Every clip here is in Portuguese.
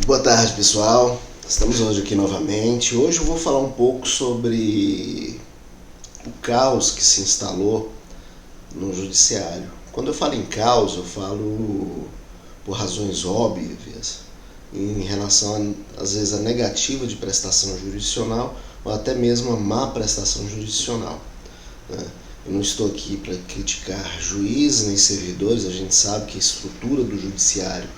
Boa tarde, pessoal. Estamos hoje aqui novamente. Hoje eu vou falar um pouco sobre o caos que se instalou no judiciário. Quando eu falo em caos, eu falo por razões óbvias em relação, às vezes, à negativa de prestação jurisdicional ou até mesmo a má prestação jurisdicional, né? Eu não estou aqui para criticar juízes nem servidores. A gente sabe que a estrutura do judiciário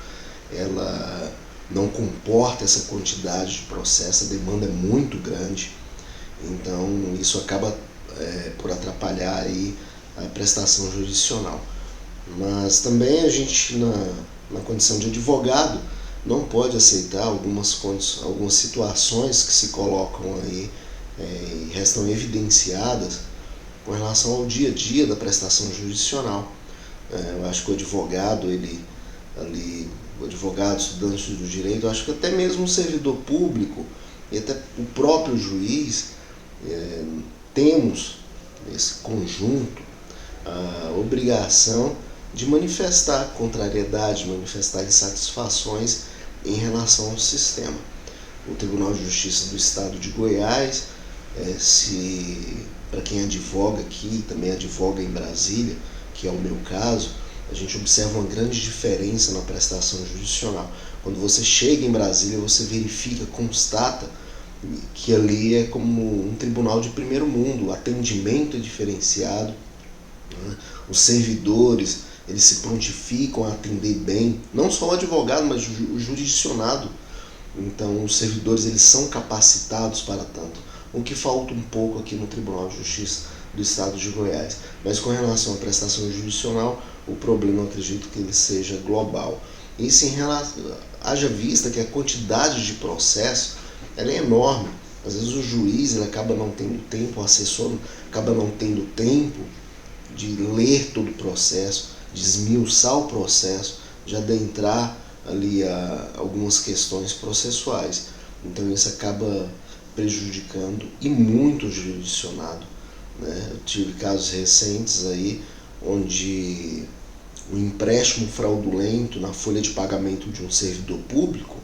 ela não comporta essa quantidade de processo, a demanda é muito grande, então isso acaba por atrapalhar aí a prestação jurisdicional. Mas também a gente, na condição de advogado, não pode aceitar algumas situações que se colocam aí e restam evidenciadas com relação ao dia a dia da prestação jurisdicional. Eu acho que o advogado, o advogado, estudante do direito, eu acho que até mesmo o servidor público e até o próprio juiz, temos nesse conjunto a obrigação de manifestar contrariedade, manifestar insatisfações em relação ao sistema. O Tribunal de Justiça do Estado de Goiás, para quem advoga aqui, também advoga em Brasília, que é o meu caso, a gente observa uma grande diferença na prestação jurisdicional. Quando você chega em Brasília, você verifica, constata que ali é como um tribunal de primeiro mundo, o atendimento é diferenciado, né? Os servidores, eles se prontificam a atender bem, não só o advogado, mas o jurisdicionado. Então, os servidores, eles são capacitados para tanto, o que falta um pouco aqui no Tribunal de Justiça do Estado de Goiás. Mas com relação à prestação jurisdicional, o problema eu acredito que ele seja global. Isso em relação, haja vista que a quantidade de processo ela é enorme. Às vezes o juiz ele acaba não tendo tempo, o assessor acaba não tendo tempo de ler todo o processo, de esmiuçar o processo, de adentrar ali a algumas questões processuais. Então isso acaba prejudicando e muito o jurisdicionado, né? Eu tive casos recentes aí onde o empréstimo fraudulento na folha de pagamento de um servidor público,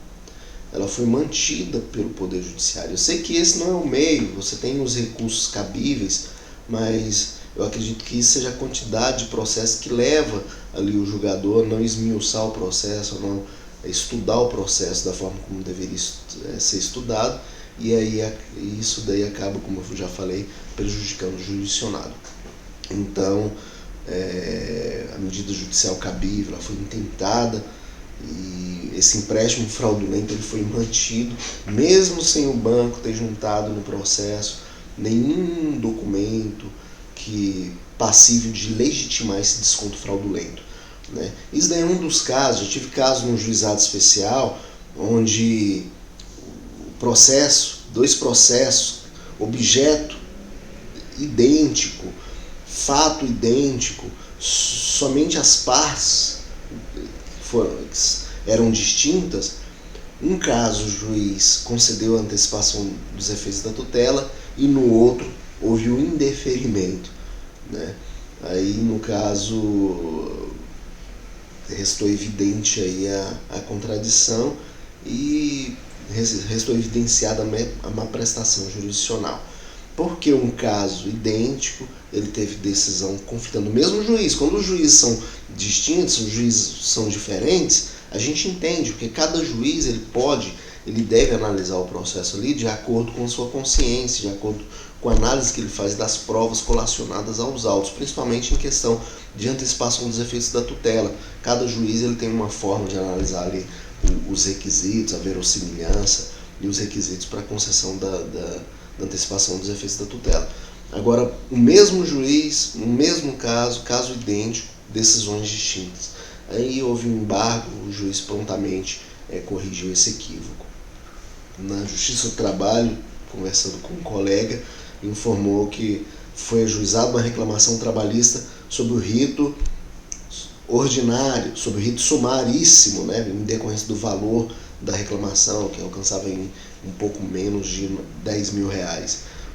ela foi mantida pelo Poder Judiciário. Eu sei que esse não é o meio, você tem os recursos cabíveis, mas eu acredito que isso seja a quantidade de processo que leva ali o julgador a não esmiuçar o processo, a não estudar o processo da forma como deveria ser estudado, e aí isso daí acaba, como eu já falei, prejudicando o jurisdicionado. Então, a medida judicial cabível ela foi intentada e esse empréstimo fraudulento ele foi mantido, mesmo sem o banco ter juntado no processo nenhum documento que passível de legitimar esse desconto fraudulento, né? Isso daí é um dos casos. Eu tive casos no juizado especial onde dois processos, objeto idêntico, fato idêntico, somente as partes eram distintas. Um caso o juiz concedeu a antecipação dos efeitos da tutela e no outro houve o indeferimento, né? Aí no caso restou evidente aí a contradição e restou evidenciada a má prestação jurisdicional. Porque um caso idêntico, ele teve decisão conflitando o mesmo juiz. Quando os juízes são distintos, os juízes são diferentes, a gente entende, porque cada juiz ele deve analisar o processo ali de acordo com a sua consciência, de acordo com a análise que ele faz das provas colacionadas aos autos, principalmente em questão de antecipação dos efeitos da tutela. Cada juiz ele tem uma forma de analisar ali os requisitos, a verossimilhança e os requisitos para a concessão da antecipação dos efeitos da tutela. Agora, o mesmo juiz, no mesmo caso idêntico, decisões distintas. Aí houve um embargo, o juiz prontamente corrigiu esse equívoco. Na Justiça do Trabalho, conversando com um colega, informou que foi ajuizada uma reclamação trabalhista sobre o rito ordinário, sobre o rito sumaríssimo, né, em decorrência do valor da reclamação, que alcançava em um pouco menos de R$10 mil.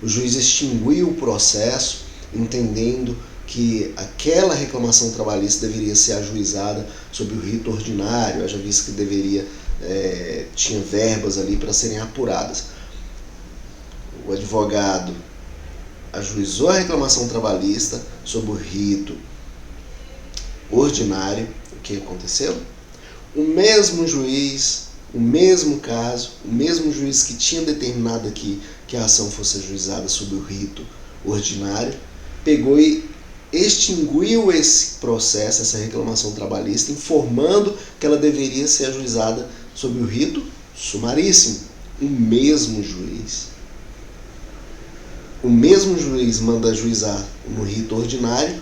O juiz extinguiu o processo, entendendo que aquela reclamação trabalhista deveria ser ajuizada sob o rito ordinário, haja visto que deveria tinha verbas ali para serem apuradas. O advogado ajuizou a reclamação trabalhista sob o rito ordinário. O que aconteceu? O mesmo juiz, o mesmo caso, o mesmo juiz que tinha determinado aqui que a ação fosse ajuizada sob o rito ordinário, pegou e extinguiu esse processo, essa reclamação trabalhista, informando que ela deveria ser ajuizada sob o rito sumaríssimo. O mesmo juiz manda ajuizar no rito ordinário,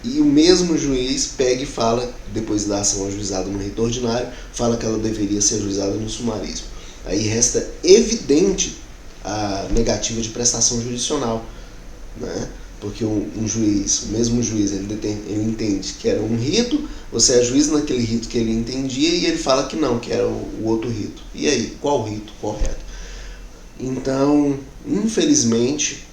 e o mesmo juiz pega e fala, depois da ação ajuizada no rito ordinário, fala que ela deveria ser ajuizada no sumaríssimo. Aí resta evidente a negativa de prestação jurisdicional, né? Porque o mesmo juiz, ele entende que era um rito, você ajuiza naquele rito que ele entendia e ele fala que não, que era o outro rito. E aí, qual rito correto? Então, infelizmente,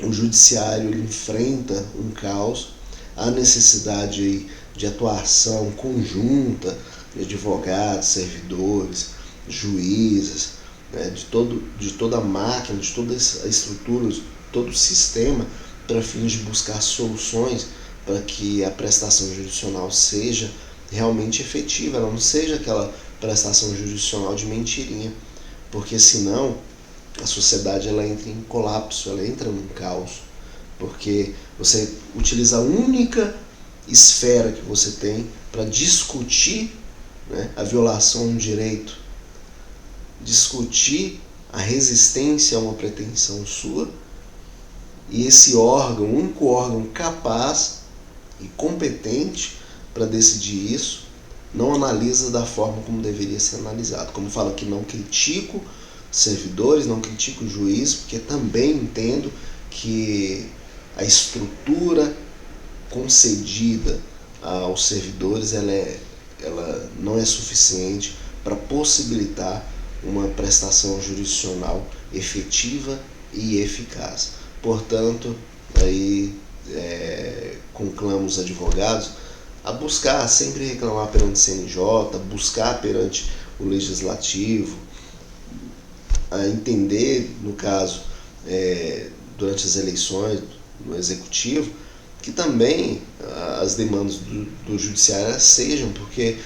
o judiciário ele enfrenta um caos, há necessidade de atuação conjunta de advogados, servidores, juízes, né, de toda a máquina, de toda a estrutura, de todo o sistema, para fins de buscar soluções para que a prestação jurisdicional seja realmente efetiva, ela não seja aquela prestação jurisdicional de mentirinha, porque senão a sociedade ela entra em colapso, ela entra num caos, porque você utiliza a única esfera que você tem para discutir, né, a violação a um direito, discutir a resistência a uma pretensão sua, e esse órgão, o único órgão capaz e competente para decidir isso, não analisa da forma como deveria ser analisado. Como fala que não critico servidores, não critico o juiz, porque também entendo que a estrutura concedida aos servidores ela não é suficiente para possibilitar uma prestação jurisdicional efetiva e eficaz. Portanto, aí conclamo os advogados a buscar sempre reclamar perante o CNJ, buscar perante o Legislativo, a entender, no caso, durante as eleições no Executivo, que também as demandas do Judiciário sejam, porque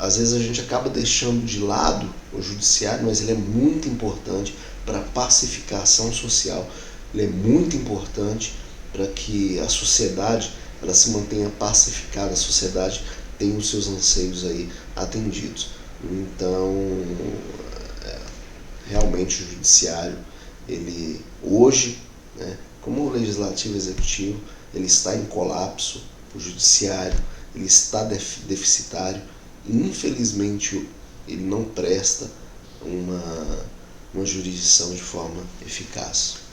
às vezes a gente acaba deixando de lado o Judiciário, mas ele é muito importante para a pacificação social, ele é muito importante para que a sociedade ela se mantenha pacificada, a sociedade tenha os seus anseios aí atendidos. Então, realmente o Judiciário, ele hoje, né, como o Legislativo e Executivo, ele está em colapso, o Judiciário ele está deficitário, e infelizmente ele não presta uma jurisdição de forma eficaz.